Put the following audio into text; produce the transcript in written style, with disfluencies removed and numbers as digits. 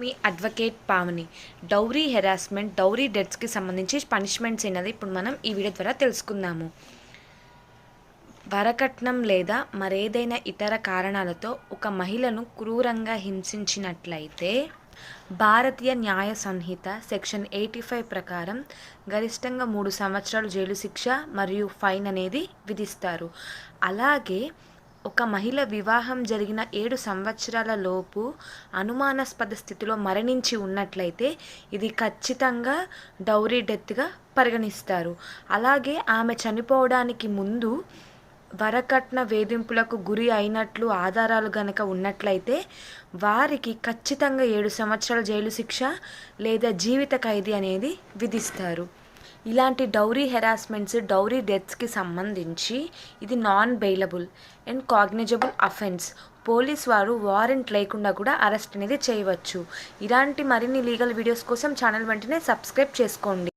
మీ advocate Pavani. Dowry harassment, dowry డెత్స్కి సంబంధించి punishments అయినది ఇప్పుడు మనం ఈ వీడియో ద్వారా తెలుసుకుందాము. వరకట్నం లేదా మరేదైనా ఇతర కారణాలతో ఒక మహిళను క్రూరంగా హింసించినట్లయితే భారతీయ న్యాయ సంహిత సెక్షన్ 85 ప్రకారం గరిష్టంగా 3 సంవత్సరాలు జైలు శిక్ష మరియు ఫైన్ అనేది విధిస్తారు. అలాగే ఒక మహిళ వివాహం జరిగిన 7 సంవత్సరాల లోపు అనుమానాస్పద స్థితిలో మరణించి ఉన్నట్లయితే ఇది ఖచ్చితంగా డౌరీ డెత్గా పరిగణిస్తారు. అలాగే ఆమె చనిపోవడానికి ముందు వరకట్న వేధింపులకు గురి అయినట్లు ఆధారాలు గనక ఉన్నట్లయితే వారికి ఖచ్చితంగా 7 సంవత్సరాల జైలు శిక్ష లేదా జీవిత ఖైదీ అనేది విధిస్తారు. ఇలాంటి డౌరీ హెరాస్మెంట్స్, డౌరీ డెత్స్కి సంబంధించి ఇది non bailable and cognizable offence. Police వారు వారెంట్ లేకుండా కూడా అరెస్ట్ అనేది చేయవచ్చు. ఇలాంటి మరిన్ని లీగల్ వీడియోస్ కోసం ఛానల్ వెంటనే సబ్స్క్రైబ్ చేసుకోండి.